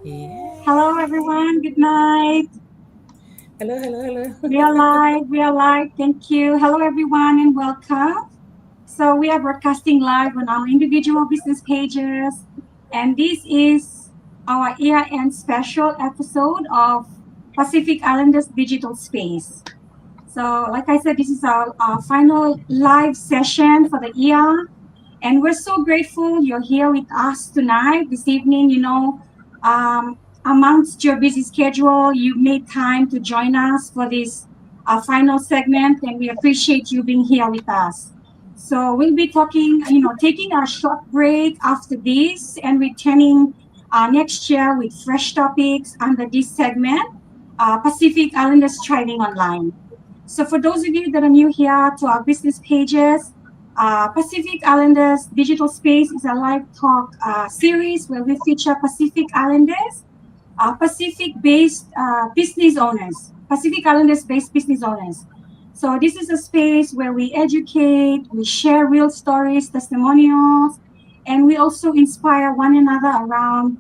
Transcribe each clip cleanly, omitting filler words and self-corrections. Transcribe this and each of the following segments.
Yeah. Hello, everyone. Good night. Hello, hello, We are hello. live. We are live. Thank you. Hello, everyone, and welcome. So, we are broadcasting live on our individual business pages, and this is our year-end special episode of Pacific Islanders Digital Space. So, like I said, this is our final live session for the year. And we're so grateful you're here with us tonight, this evening. Amongst your busy schedule, you made time to join us for this final segment, and we appreciate you being here with us. So we'll be talking, taking a short break after this and returning next year with fresh topics under this segment, Pacific Islanders Thriving Online. So for those of you that are new here to our business pages, Pacific Islanders Digital Space is a live talk series where we feature Pacific Islanders, Pacific-based business owners, Pacific Islanders-based business owners. So this is a space where we educate, we share real stories, testimonials, and we also inspire one another around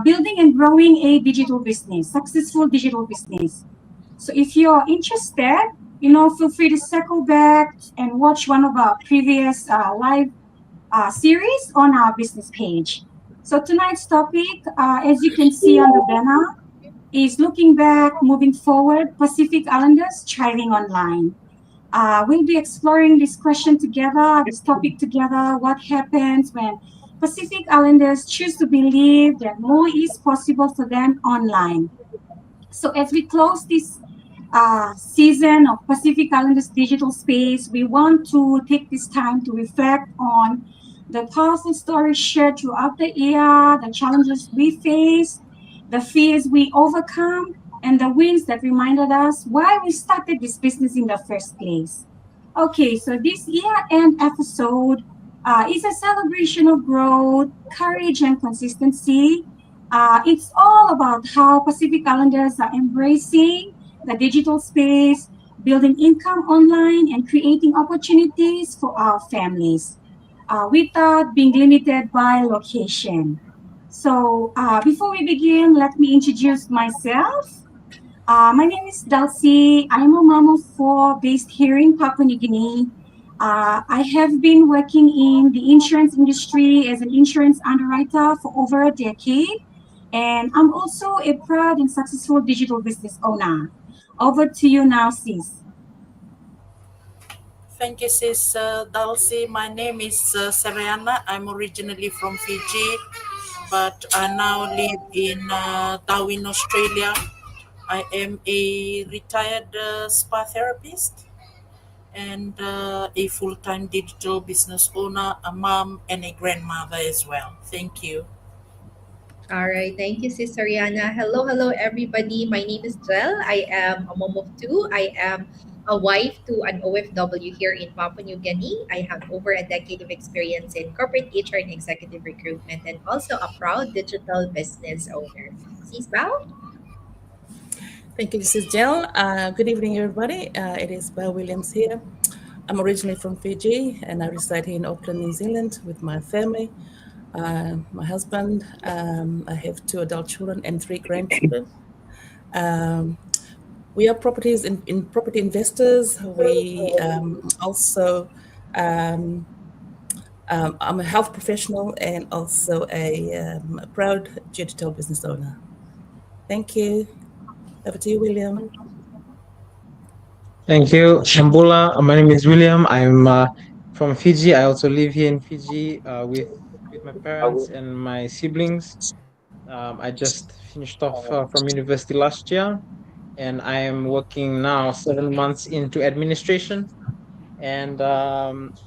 building and growing a digital business, successful digital business. So if you're interested, feel free to circle back and watch one of our previous live series on our business page. So tonight's topic, as you can see on the banner, is looking back, moving forward, Pacific Islanders thriving online. We'll be exploring this question together, this topic together. What happens when Pacific Islanders choose to believe that more is possible for them online? So as we close this season of Pacific Islanders Digital Space, we want to take this time to reflect on the powerful stories shared throughout the year, the challenges we face, the fears we overcome, and the wins that reminded us why we started this business in the first place. Okay, so this year-end episode is a celebration of growth, courage, and consistency. It's all about how Pacific Islanders are embracing the digital space, building income online, and creating opportunities for our families without being limited by location. So, before we begin, let me introduce myself. My name is Dulcie. I'm a mom of four based here in Papua New Guinea. I have been working in the insurance industry as an insurance underwriter for over a decade, and I'm also a proud and successful digital business owner. Over to you now, sis. Thank you, sis Dulcie. My name is Seriana. I'm originally from Fiji, but I now live in Darwin, Australia. I am a retired spa therapist and a full time digital business owner, a mom, and a grandmother as well. Thank you. All right. Thank you, Sis Ariana. Hello, everybody. My name is Jel. I am a mom of two. I am a wife to an OFW here in Papua New Guinea. I have over a decade of experience in corporate HR and executive recruitment, and also a proud digital business owner. Sis Bao? Thank you, this is Jill. Good evening, everybody. It is Beau Williams here. I'm originally from Fiji and I reside here in Auckland, New Zealand with my family, my husband. I have two adult children and three grandchildren. Um, we are in property investors. We also, um, I'm a health professional and also a proud digital business owner. Thank you. Over to you, William. Thank you, Shambula. My name is William. I'm from Fiji. I also live here in Fiji with my parents and my siblings. I just finished off from university last year, and I am working now 7 months into administration. And I'm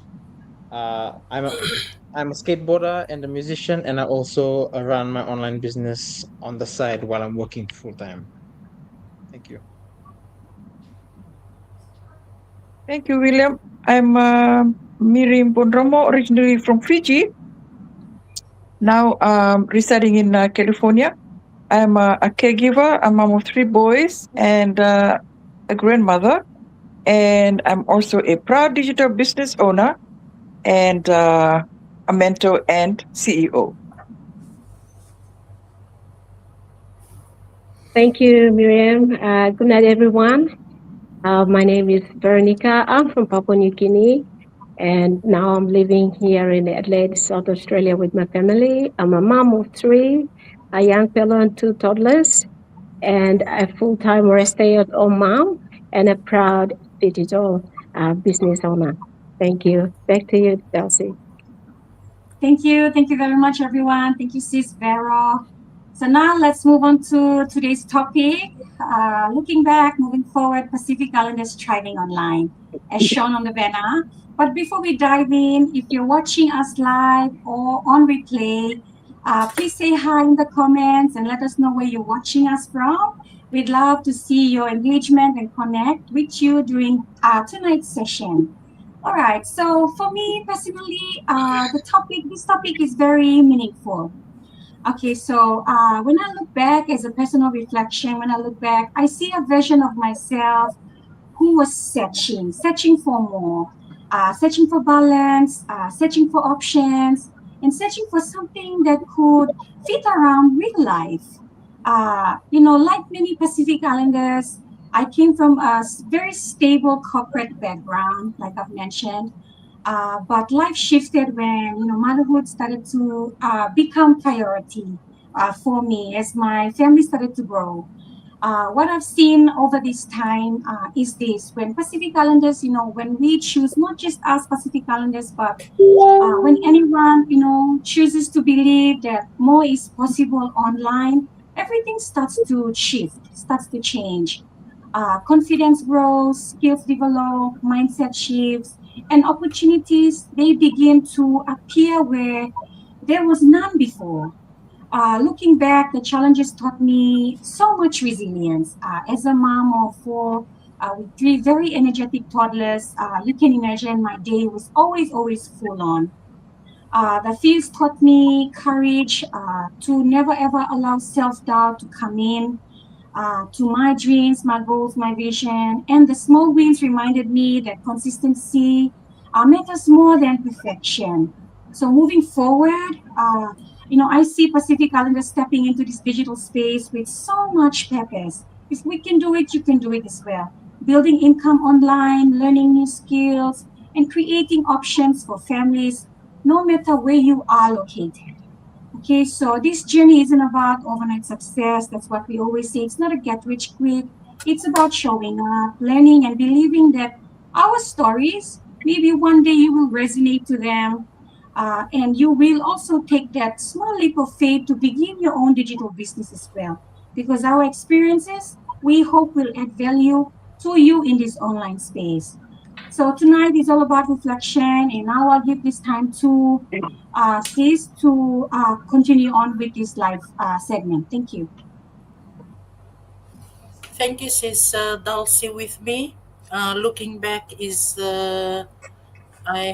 I'm a skateboarder and a musician, and I also run my online business on the side while I'm working full time. Thank you. Thank you, William. I'm Miriam Bondromo, originally from Fiji, now residing in California. I'm a caregiver, a mom of three boys, and a grandmother. And I'm also a proud digital business owner and a mentor and CEO. Thank you, Miriam. Good night, everyone. My name is Veronica. I'm from Papua New Guinea, and now I'm living here in Adelaide, South Australia, with my family. I'm a mom of three, a young fellow and two toddlers, and a full-time stay-at-home mom, and a proud digital business owner. Thank you. Back to you, Darcy. Thank you. Thank you very much, everyone. Thank you, Sis Vero. So now let's move on to today's topic. Looking back, moving forward, Pacific Islanders thriving online, as shown on the banner. But before we dive in, if you're watching us live or on replay, please say hi in the comments and let us know where you're watching us from. We'd love to see your engagement and connect with you during tonight's session. All right. So for me personally, this topic is very meaningful. Okay. So when I look back as a personal reflection, when I look back, I see a version of myself who was searching for more, searching for balance, searching for options, and searching for something that could fit around real life. Like many Pacific Islanders, I came from a very stable corporate background, like I've mentioned. But life shifted when motherhood started to become priority for me as my family started to grow. What I've seen over this time is this: when Pacific Islanders, when we choose, not just us Pacific Islanders, but when anyone, chooses to believe that more is possible online, everything starts to shift, starts to change. Confidence grows, skills develop, mindset shifts, and opportunities, they begin to appear where there was none before. Looking back, the challenges taught me so much resilience. As a mom of four with three very energetic toddlers, you can imagine my day was always full on. The fears taught me courage to never ever allow self doubt to come in to my dreams, my goals, my vision. And the small wins reminded me that consistency matters more than perfection. So moving forward, I see Pacific Islanders stepping into this digital space with so much purpose. If we can do it, you can do it as well. Building income online, learning new skills, and creating options for families, no matter where you are located. Okay, so this journey isn't about overnight success. That's what we always say. It's not a get rich quick. It's about showing up, learning, and believing that our stories, maybe one day you will resonate to them. And you will also take that small leap of faith to begin your own digital business as well. Because our experiences, we hope, will add value to you in this online space. So tonight is all about reflection, and now I'll give this time to Sis to continue on with this live segment. Thank you. Thank you, Sis Dulcie, with me. Looking back is I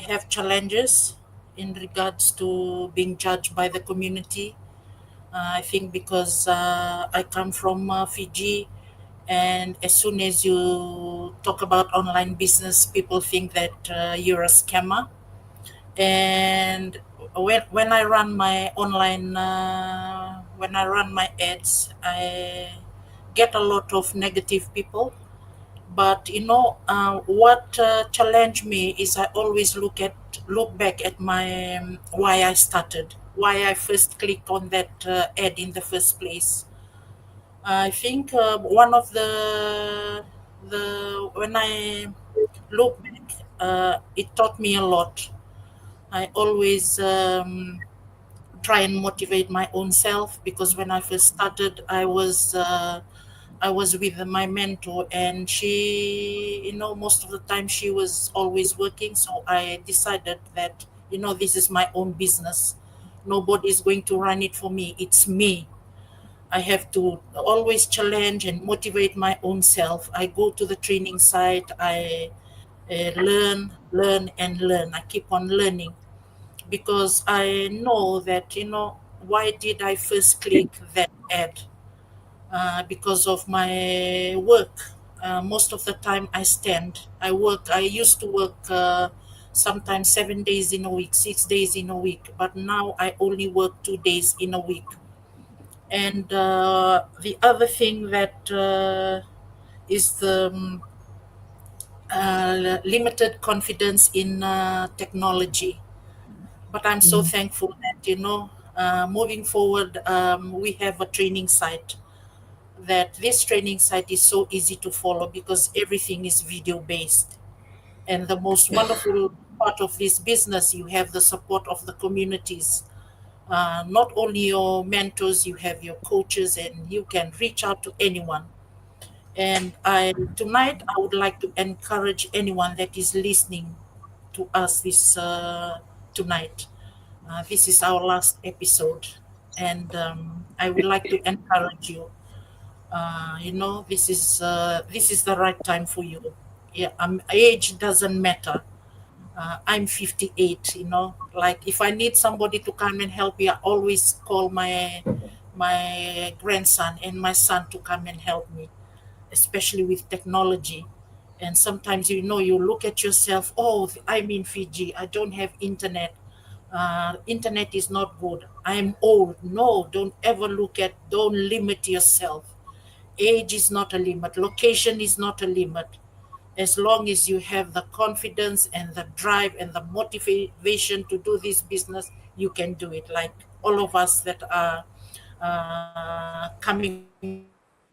have challenges in regards to being judged by the community. I think because I come from Fiji, and as soon as you talk about online business, people think that you're a scammer. And when I run my online, when I run my ads, I get a lot of negative people. But what challenged me is I always look back at my why I started, why I first clicked on that ad in the first place. I think one of the when I look back, it taught me a lot. I always try and motivate my own self, because when I first started, I was with my mentor, and she, most of the time she was always working. So I decided that, this is my own business. Nobody is going to run it for me. It's me. I have to always challenge and motivate my own self. I go to the training site. I learn, and learn. I keep on learning, because I know that, why did I first click that ad? Because of my work. Most of the time I stand. I used to work sometimes 7 days in a week, 6 days in a week, but now I only work 2 days in a week. And the other thing that is the limited confidence in technology. But I'm so Mhm. thankful that, moving forward, we have a training site. That this training site is so easy to follow because everything is video based. And the most wonderful part of this business, you have the support of the communities. Not only your mentors, you have your coaches, and you can reach out to anyone. And tonight I would like to encourage anyone that is listening to us this tonight. This is our last episode, and I would like to encourage you. This is the right time for you. Yeah, age doesn't matter. I'm 58. Like if I need somebody to come and help me, I always call my grandson and my son to come and help me, especially with technology. And sometimes, you look at yourself, oh, I'm in Fiji, I don't have internet. Internet is not good. I'm old. No, don't limit yourself. Age is not a limit. Location is not a limit. As long as you have the confidence and the drive and the motivation to do this business, you can do it. Like all of us that are coming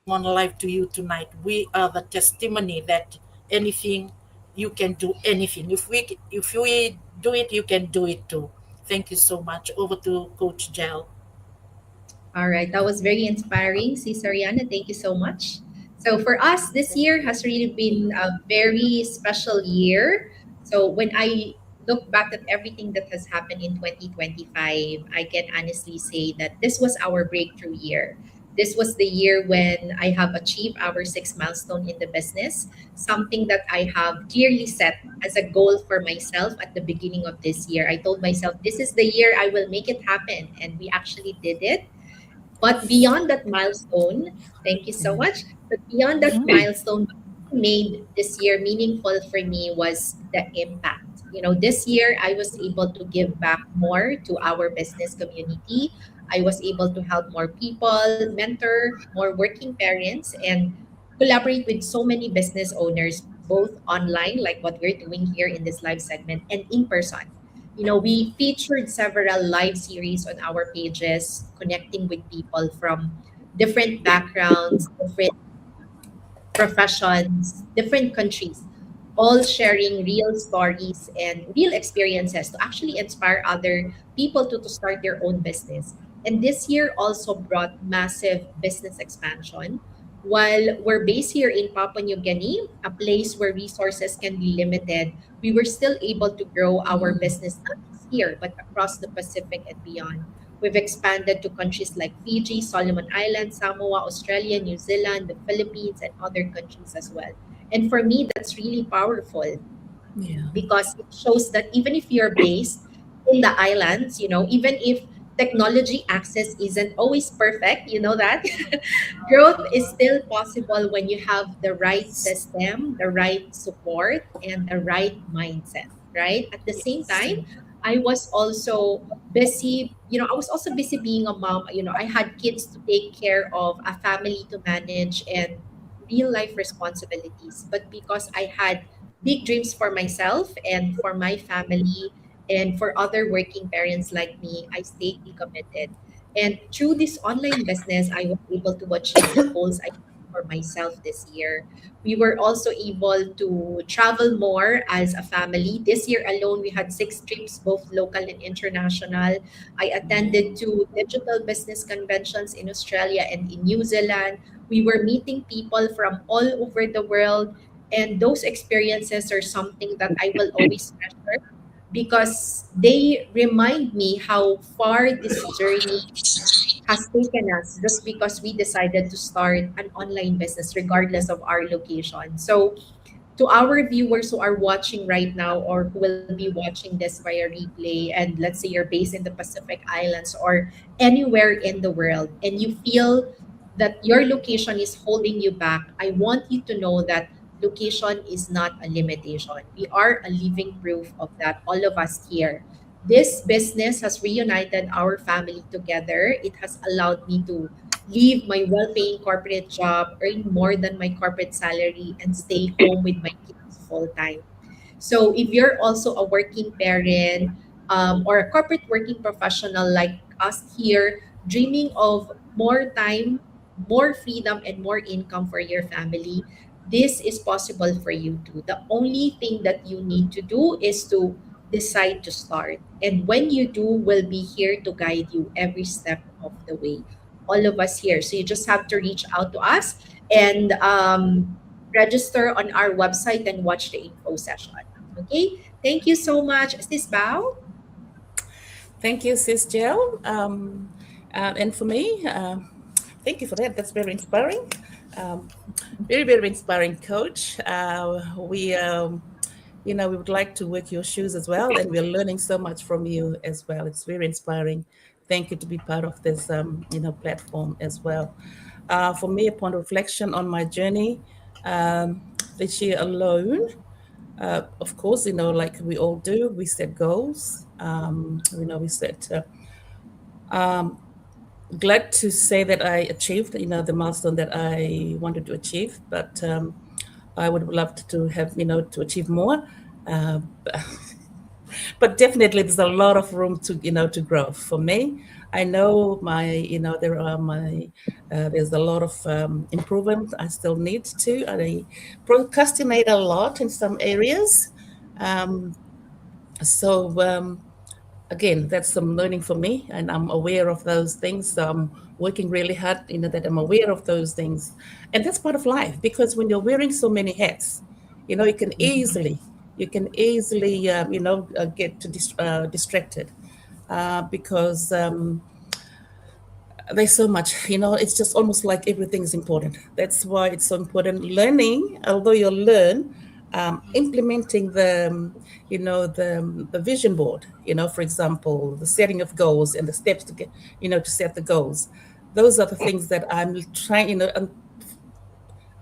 on live to you tonight, we are the testimony that anything, you can do anything. If we do it, you can do it too. Thank you so much. Over to Coach Jel. All right, that was very inspiring, Cesariana. Thank you so much. So for us, this year has really been a very special year. So when I look back at everything that has happened in 2025, I can honestly say that this was our breakthrough year. This was the year when I have achieved our sixth milestone in the business, something that I have clearly set as a goal for myself at the beginning of this year. I told myself, this is the year I will make it happen. And we actually did it. But beyond that milestone, thank you so much. But beyond that Mhm. milestone, what made this year meaningful for me was the impact. This year I was able to give back more to our business community. I was able to help more people, mentor more working parents, and collaborate with so many business owners, both online, like what we're doing here in this live segment, and in person. We featured several live series on our pages, connecting with people from different backgrounds, different professions, different countries, all sharing real stories and real experiences to actually inspire other people to start their own business. And this year also brought massive business expansion. While we're based here in Papua New Guinea, a place where resources can be limited, we were still able to grow our business not just here, but across the Pacific and beyond. We've expanded to countries like Fiji, Solomon Islands, Samoa, Australia, New Zealand, the Philippines, and other countries as well. And for me, that's really powerful Yeah. because it shows that even if you're based in the islands, even if technology access isn't always perfect, that growth is still possible when you have the right system, the right support, and the right mindset, right? At the same Yes. time, I was also I was also busy being a mom. I had kids to take care of, a family to manage, and real life responsibilities. But because I had big dreams for myself and for my family and for other working parents like me, I stayed committed. And through this online business, I was able to achieve the goals I set for myself this year. We were also able to travel more as a family. This year alone, we had 6 trips, both local and international. I attended 2 digital business conventions in Australia and in New Zealand. We were meeting people from all over the world. And those experiences are something that I will always treasure because they remind me how far this journey has taken us just because we decided to start an online business regardless of our location. So to our viewers who are watching right now or who will be watching this via replay, and let's say you're based in the Pacific Islands or anywhere in the world, and you feel that your location is holding you back, I want you to know that location is not a limitation. We are a living proof of that, all of us here. This business has reunited our family together. It has allowed me to leave my well paying corporate job, earn more than my corporate salary, and stay home with my kids full time. So if you're also a working parent or a corporate working professional like us here, dreaming of more time, more freedom, and more income for your family, this is possible for you too. The only thing that you need to do is to decide to start. And when you do, we'll be here to guide you every step of the way. All of us here. So you just have to reach out to us and register on our website and watch the info session. Okay, thank you so much, Sis Bao. Thank you, Sis Jill. And for me, thank you for that. That's very inspiring. Um, Very, very inspiring, Coach. We would like to work your shoes as well, and we're learning so much from you as well. It's very inspiring. Thank you to be part of this, platform as well. For me, upon reflection on my journey, this year alone, of course, like we all do, we set goals. We set. Glad to say that I achieved, the milestone that I wanted to achieve, but I would have loved to have, to achieve more. Uh, but definitely there's a lot of room to grow for me. I know there's a lot of improvement I still need to. I procrastinate a lot in some areas. Um, so again, that's some learning for me, and I'm aware of those things. So I'm working really hard, that I'm aware of those things, and that's part of life. Because when you're wearing so many hats, you can easily, get distracted, because there's so much. It's just almost like everything is important. That's why it's so important learning. Although you learn, implementing the vision board. For example, the setting of goals and the steps to get, to set the goals. Those are the things that I'm trying,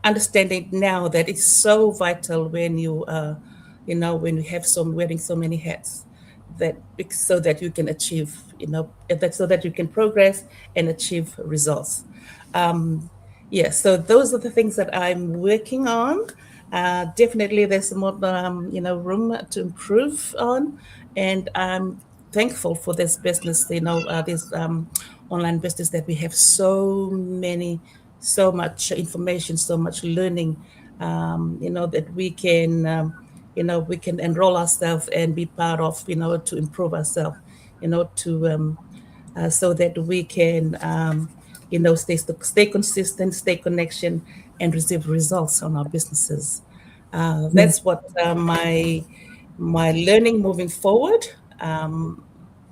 understanding now that it's so vital when when you have wearing so many hats, that so that you can achieve, that so that you can progress and achieve results. um yeah, so those are the things that I'm working on. Definitely there's more room to improve on, and I'm thankful for this business, this online business, that we have so much information, so much learning, that we can enroll ourselves and be part of, to improve ourselves, to so that we can, stay consistent, stay connection, and receive results on our businesses. That's what my learning moving forward. Um,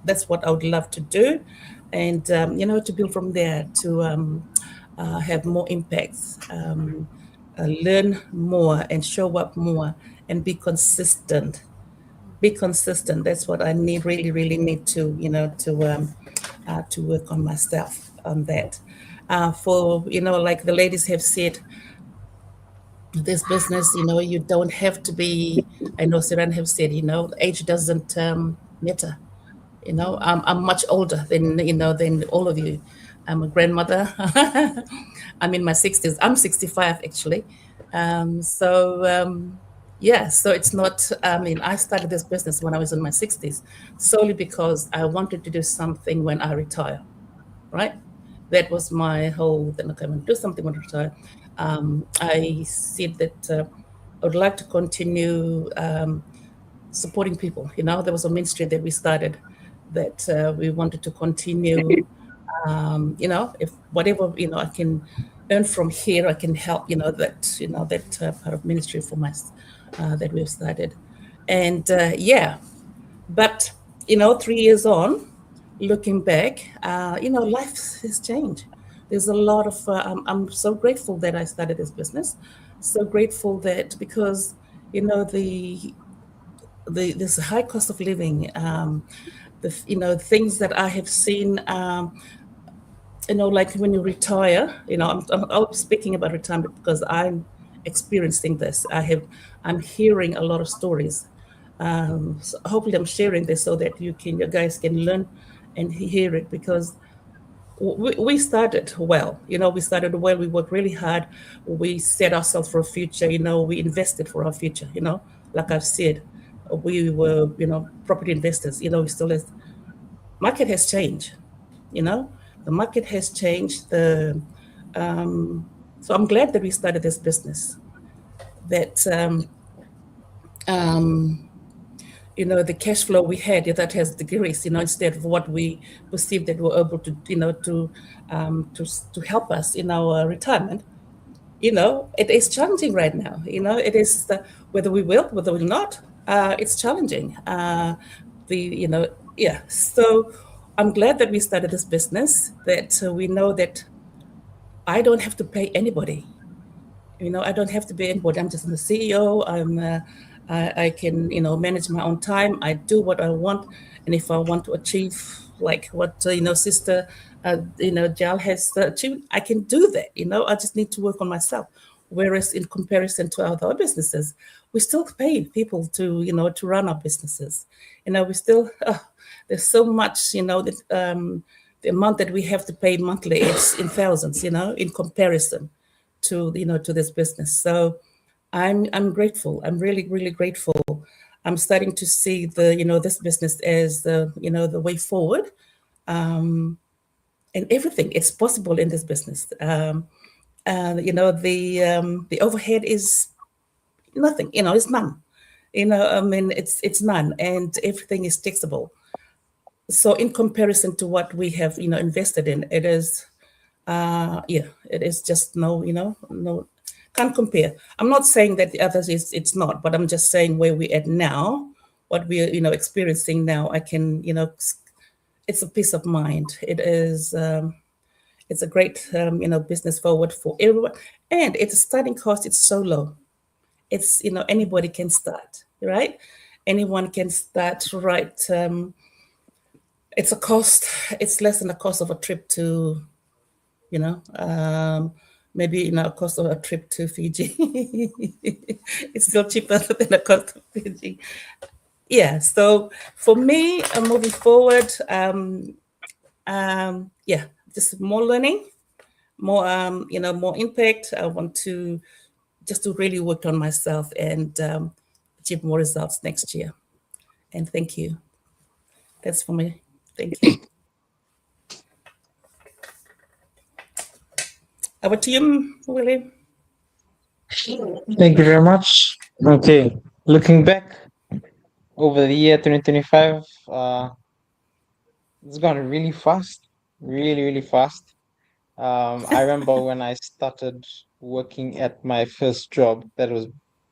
that's what I would love to do, and to build from there, to have more impacts, learn more, and show up more, and be consistent. Be consistent. That's what I need. Really, really need to to work on myself on that. For like the ladies have said, this business, you don't have to be. I know Siran have said, age doesn't matter. I'm much older than all of you. I'm a grandmother. I'm in my 60s. I'm 65 actually. Yeah, so it's not, I mean, I started this business when I was in my 60s, solely because I wanted to do something when I retire, right? That was my whole thing. Okay, I'm going to do something when I retire. I said that I would like to continue supporting people. There was a ministry that we started that we wanted to continue. If whatever I can earn from here, I can help. That part of ministry for my that we've started, and yeah. But 3 years on, looking back, life has changed. There's a lot of. I'm so grateful that I started this business. So grateful that, because this high cost of living, things that I have seen, like when you retire, I'm speaking about retirement because I'm experiencing this. I'm hearing a lot of stories So hopefully, I'm sharing this so that you guys can learn and hear it because we started well. We started well. We worked really hard. We set ourselves for a future. We invested for our future. Like I've said, we were property investors. We still is. Market has changed. You know, the market has changed. So I'm glad that we started this business. That the cash flow we had, that has decreased, instead of what we perceived that we were able to, to help us in our retirement. It is challenging right now. It is whether we will, whether we're not, it's challenging. The, yeah. So I'm glad that we started this business, that we know that I don't have to pay anybody. I don't have to be anybody. I'm just the CEO. I can, manage my own time. I do what I want, and if I want to achieve like what Sister, Jal has achieved, I can do that. I just need to work on myself. Whereas in comparison to other businesses, we still pay people to, to run our businesses. We still there's so much, the amount that we have to pay monthly is in thousands, in comparison to this business. So I'm grateful. I'm really really grateful. I'm starting to see this business as the way forward, and everything it's possible in this business. The overhead is nothing. It's none. I mean, it's none, and everything is taxable. So in comparison to what we have invested in, it is yeah, it is just no, can't compare. I'm not saying that the others is it's not, but I'm just saying where we're at now, what we're experiencing now. I can it's a peace of mind. It is it's a great business forward for everyone, and its starting cost. It's so low. It's anybody can start, right? Anyone can start, right? It's a cost. It's less than the cost of a trip to you know, maybe a cost of a trip to Fiji. It's still cheaper than the cost of Fiji. Yeah. So for me, moving forward, yeah, just more learning, more more impact. I want to just to really work on myself and achieve more results next year. And thank you. That's for me. Thank you. Over to you, William. Thank you very much. Okay, looking back over the year 2025, it's gone really fast, really, really fast. I remember when I started working at my first job, that was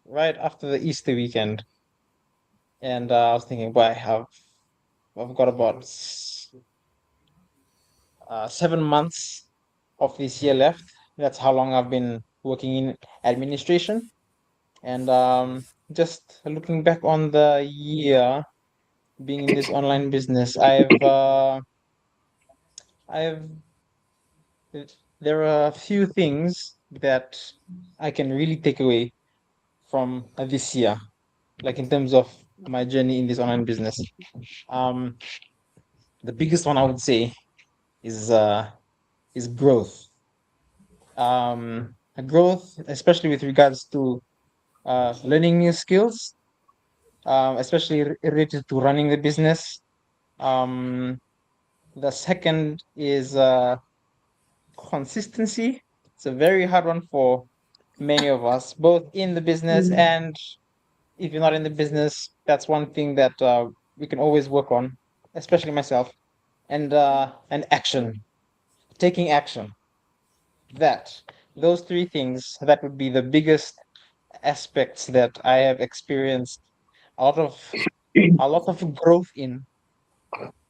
right after the Easter weekend, and I was thinking, boy, I've got about 7 months of this year left. That's how long I've been working in administration, and just looking back on the year being in this online business, I've there are a few things that I can really take away from this year, like in terms of my journey in this online business. Um, the biggest one I would say is growth. Growth, especially with regards to learning new skills, especially related to running the business. Um, the second is consistency. It's a very hard one for many of us, both in the business and if you're not in the business. That's one thing that we can always work on, especially myself. And action, taking action. That those three things, that would be the biggest aspects that I have experienced a lot of a lot of growth in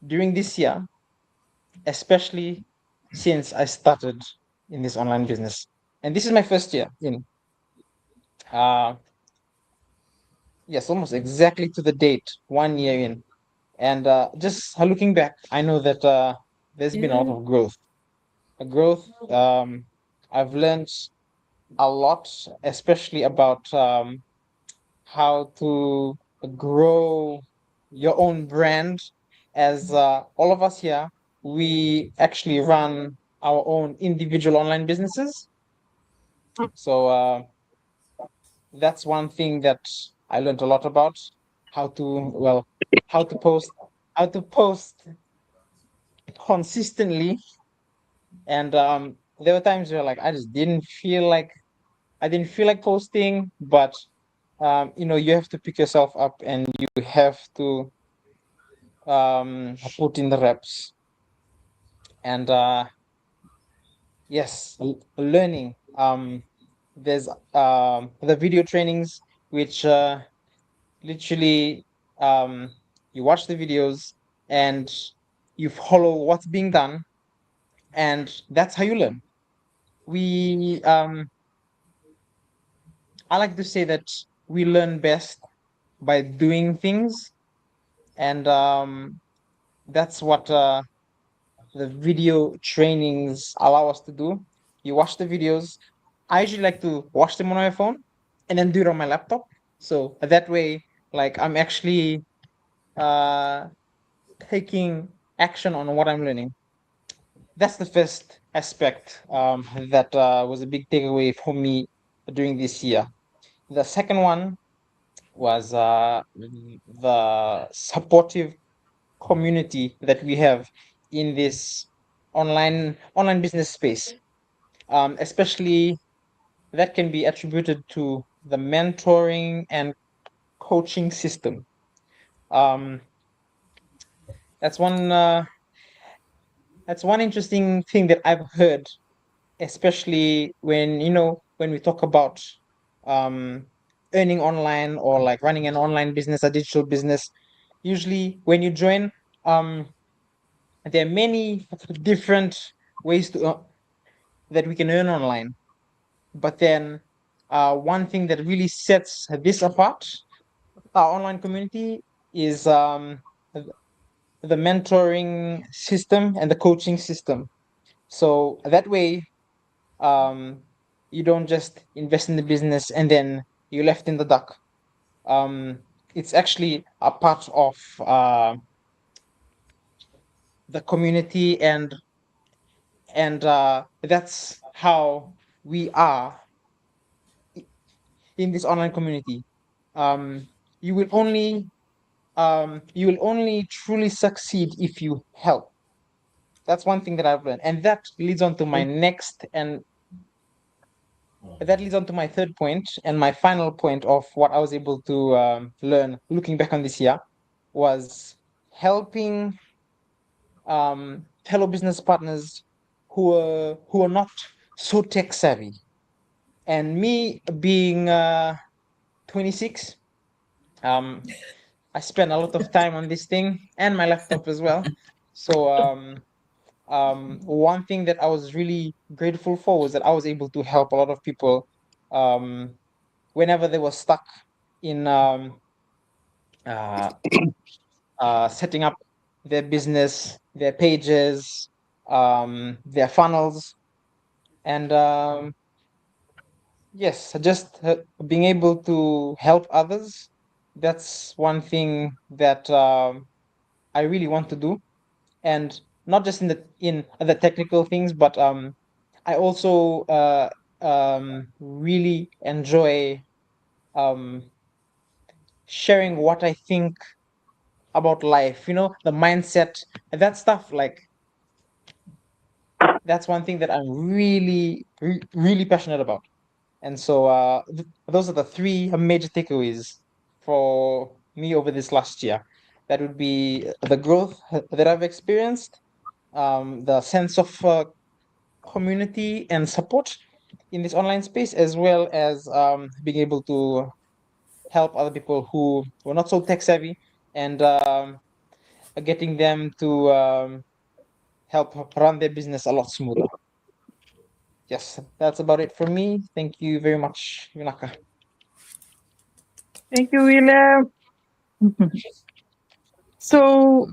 during this year, especially since I started in this online business. And this is my first year in. Uh, yes, almost exactly to the date, 1 year in. And just looking back, I know that there's been a lot Yeah. of growth. A growth. I've learned a lot, especially about how to grow your own brand. As all of us here, we actually run our own individual online businesses. So that's one thing that I learned a lot about how to, well, how to post, how to post consistently. And there were times where like I didn't feel like posting, but you have to pick yourself up and you have to put in the reps. And yes, learning. There's the video trainings, which literally you watch the videos and you follow what's being done, and that's how you learn. We I like to say that we learn best by doing things, and that's what the video trainings allow us to do. You watch the videos. I usually like to watch them on my phone and then do it on my laptop. So that way, like I'm actually uh, taking action on what I'm learning. That's the first aspect that was a big takeaway for me during this year. The second one was the supportive community that we have in this online business space. Especially that can be attributed to the mentoring and coaching system. Um, that's one interesting thing that I've heard, especially when when we talk about um, earning online or like running an online business, a digital business. Usually, when you join, um, there are many different ways to that we can earn online. But then, one thing that really sets this apart, our online community, is the mentoring system and the coaching system. So that way, um, you don't just invest in the business and then you're left in the dark. Um, it's actually a part of the community, and that's how we are in this online community. Um, you will only truly succeed if you help. That's one thing that I've learned, and that leads on to my next, and that leads on to my third point and my final point of what I was able to learn looking back on this year was helping fellow business partners who are not so tech savvy. And me being 26, um, I spent a lot of time on this thing and my laptop as well. So one thing that I was really grateful for was that I was able to help a lot of people um, whenever they were stuck in uh, setting up their business, their pages, their funnels, and yes, just being able to help others. That's one thing that I really want to do, and not just in the technical things, but I also really enjoy um, sharing what I think about life. The mindset, that stuff. Like that's one thing that I'm really, really passionate about. And so those are the three major takeaways for me over this last year. That would be the growth that I've experienced, the sense of community and support in this online space, as well as being able to help other people who were not so tech savvy, and getting them to help run their business a lot smoother. Yes, that's about it for me. Thank you very much, Yunaka. Thank you, William. So,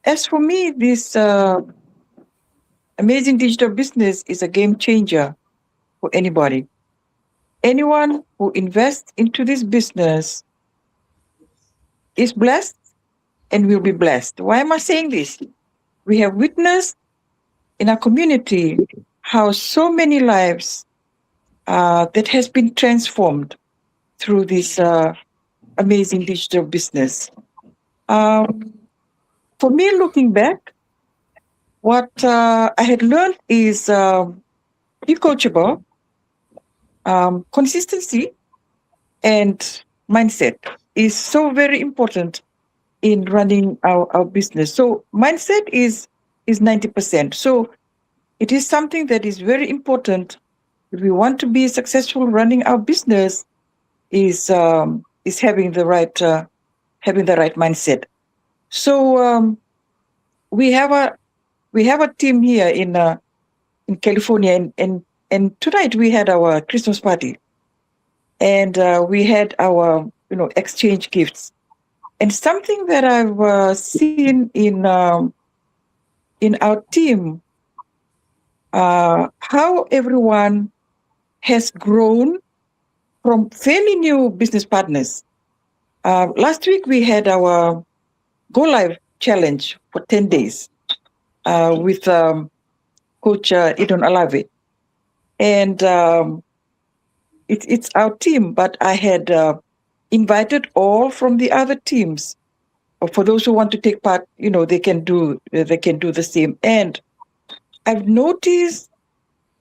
as for me, this amazing digital business is a game changer for anybody. Anyone who invests into this business is blessed and will be blessed. Why am I saying this? We have witnessed in our community how so many lives that has been transformed through this amazing digital business. Um, for me, looking back, what I had learned is be coachable, consistency, and mindset is so very important in running our business. So mindset is 90%. So it is something that is very important if we want to be successful running our business is having the right mindset. So we have a team here in California, and tonight we had our Christmas party, and we had our exchange gifts. And something that I've seen in our team, how everyone has grown from fairly new business partners. Last week we had our Go Live challenge for 10 days with Coach Idon Alave. And it's our team, but I had invited all from the other teams. For those who want to take part, they can do the same. And I've noticed,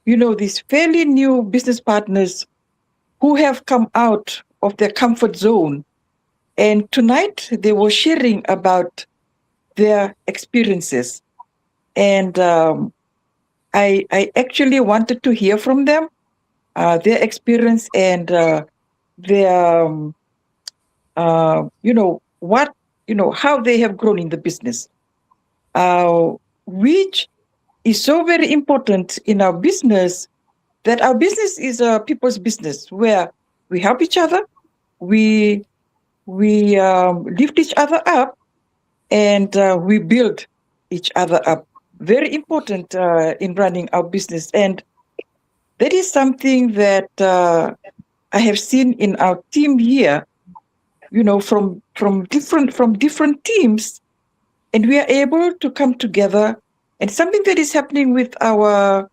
these fairly new business partners who have come out of their comfort zone. And tonight they were sharing about their experiences. And I actually wanted to hear from them, their experience and their, how they have grown in the business, which is so very important in our business, that our business is a people's business where we help each other, we lift each other up, and we build each other up. Very important in running our business, and that is something that I have seen in our team here. From different teams, and we are able to come together. And something that is happening with our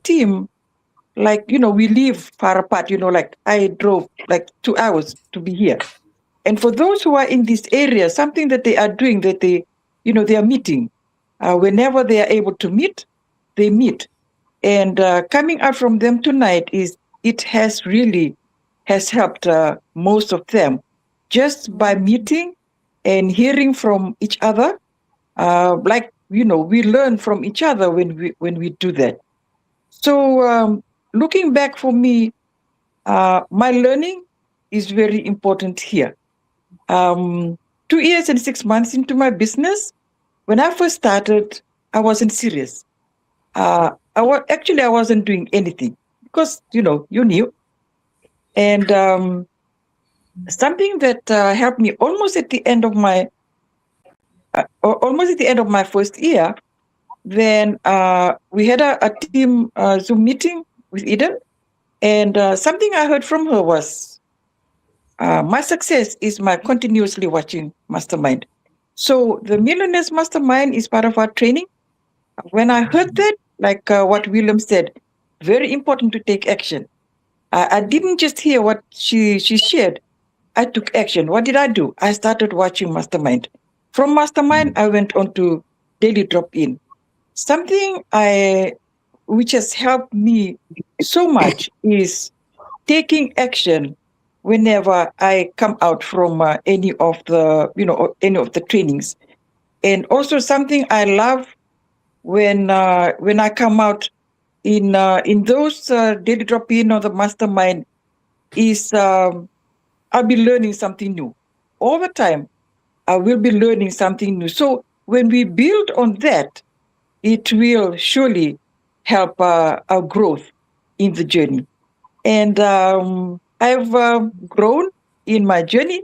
team, like we live far apart. Like I drove like 2 hours to be here. And for those who are in this area, something that they are doing, that they are meeting. Whenever they are able to meet, they meet. And coming out from them tonight it has really has helped most of them, just by meeting and hearing from each other. We learn from each other when we do that. So looking back for me, my learning is very important here. 2 years and 6 months into my business, when I first started, I wasn't serious. I wasn't doing anything because you knew. And something that helped me almost at the end of my first year, then we had a team Zoom meeting with Eden, and something I heard from her was, my success is my continuously watching mastermind. So the Millionaires Mastermind is part of our training. When I heard that, like what William said, very important to take action. I didn't just hear what she shared. I took action. What did I do? I started watching Mastermind. From Mastermind, I went on to Daily Drop-In. Something which has helped me so much is taking action whenever I come out from any of the trainings. And also something I love when I come out in those Daily Drop-In or the Mastermind is I'll be learning something new. All the time, I will be learning something new. So when we build on that, it will surely help our growth in the journey. And I've grown in my journey,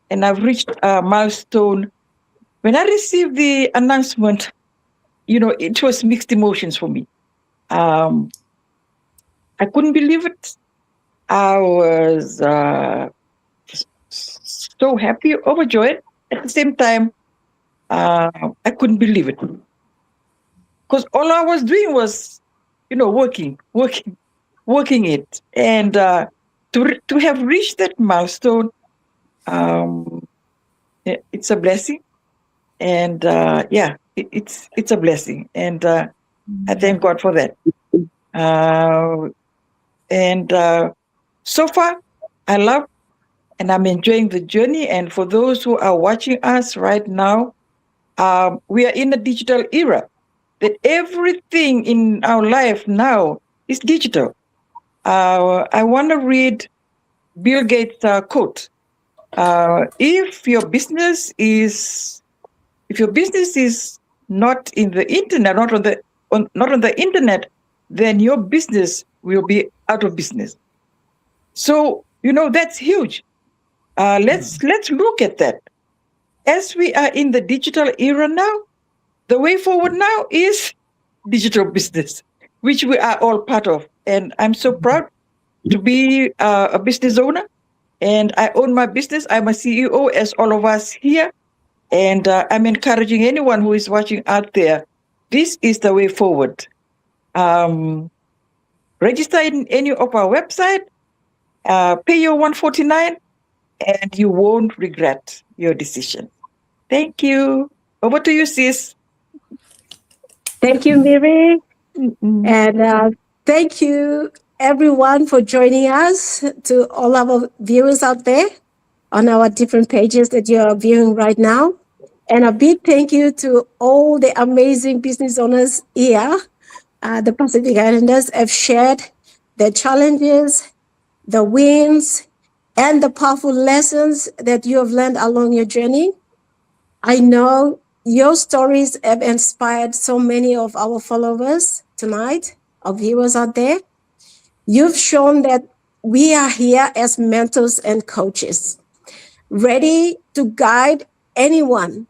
and I've reached a milestone. When I received the announcement, it was mixed emotions for me. I couldn't believe it. I was so happy, overjoyed, At the same time, I couldn't believe it because all I was doing was, working it, and to have reached that milestone, um, it's a blessing, and it's a blessing, and I thank God for that. Uh, and so far, I love and I'm enjoying the journey. And for those who are watching us right now, we are in a digital era. That everything in our life now is digital. I want to read Bill Gates' quote. If your business is not in the internet, not on the internet, then your business will be out of business. So that's huge. Let's look at that. As we are in the digital era now, the way forward now is digital business, which we are all part of. And I'm so proud to be a business owner, and I own my business. I'm a CEO, as all of us here. And I'm encouraging anyone who is watching out there. This is the way forward. Register in any of our website, pay your 149, and you won't regret your decision. Thank you. Over to you, sis. Thank you, Miri. Mm-mm. And thank you, everyone, for joining us, to all our viewers out there on our different pages that you are viewing right now. And a big thank you to all the amazing business owners here. The Pacific Islanders have shared their challenges, the wins, and the powerful lessons that you have learned along your journey. I know your stories have inspired so many of our followers tonight, our viewers out there. You've shown that we are here as mentors and coaches, ready to guide anyone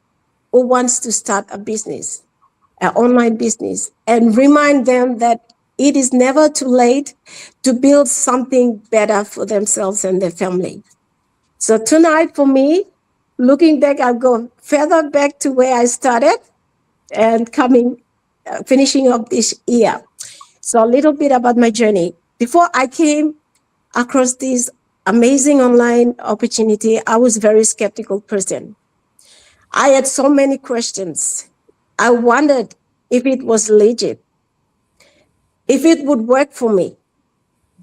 who wants to start a business, an online business, and remind them that it is never too late to build something better for themselves and their family. So tonight for me, looking back, I'll go further back to where I started and finishing up this year. So a little bit about my journey. Before I came across this amazing online opportunity, I was a very skeptical person. I had so many questions. I wondered if it was legit, if it would work for me,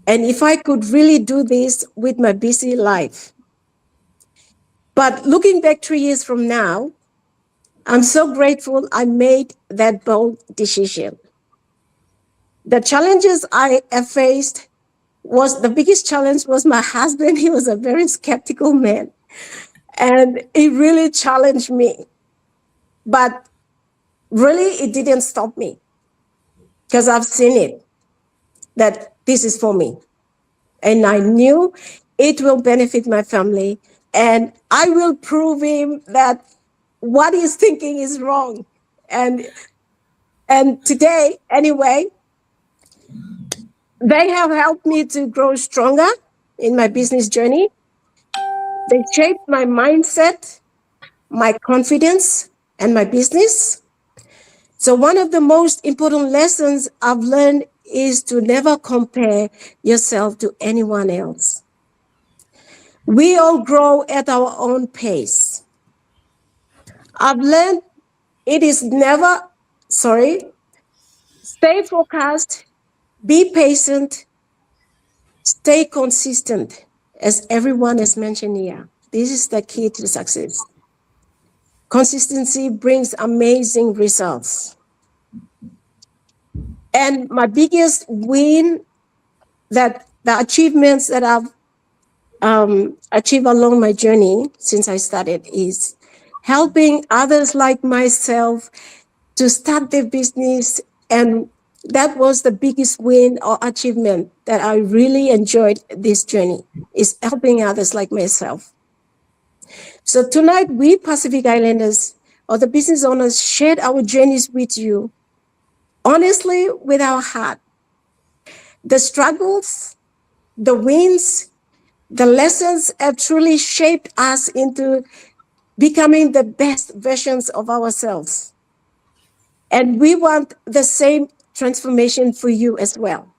and if I could really do this with my busy life. But looking back 3 years from now, I'm so grateful I made that bold decision. The challenges I have faced was the biggest challenge was my husband. He was a very skeptical man, and he really challenged me. But really, it didn't stop me because I've seen it that this is for me. And I knew it will benefit my family, and I will prove him that what he's thinking is wrong. And today, anyway, they have helped me to grow stronger in my business journey. They shaped my mindset, my confidence, and my business. So one of the most important lessons I've learned is to never compare yourself to anyone else. We all grow at our own pace. I've learned it is stay focused, be patient, stay consistent, as everyone has mentioned here. This is the key to success. Consistency brings amazing results. And my biggest win, that the achievements that I've achieved along my journey since I started, is helping others like myself to start their business. And that was the biggest win or achievement that I really enjoyed this journey, is helping others like myself. So tonight, we Pacific Islanders, or the business owners, shared our journeys with you, honestly, with our heart. The struggles, the wins, the lessons have truly shaped us into becoming the best versions of ourselves. And we want the same transformation for you as well.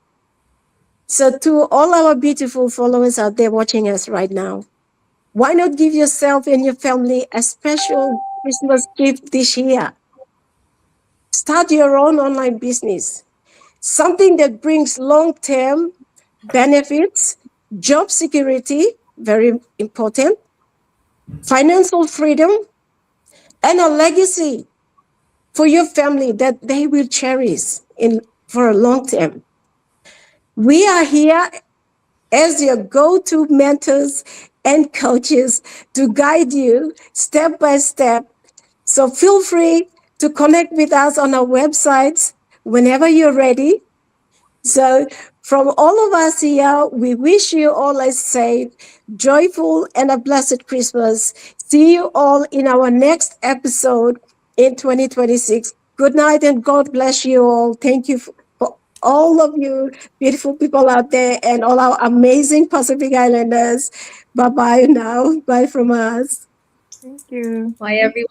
So, to all our beautiful followers out there watching us right now, why not give yourself and your family a special Christmas gift this year? Start your own online business, something that brings long term benefits, job security, very important, financial freedom, and a legacy for your family that they will cherish for a long term. We are here as your go-to mentors and coaches to guide you step by step. So feel free to connect with us on our websites whenever you're ready. So from all of us here, we wish you all a safe, joyful, and a blessed Christmas. See you all in our next episode in 2026. Good night and God bless you all. Thank you for all of you beautiful people out there and all our amazing Pacific Islanders. Bye bye now. Bye from us. Thank you. Bye, everyone.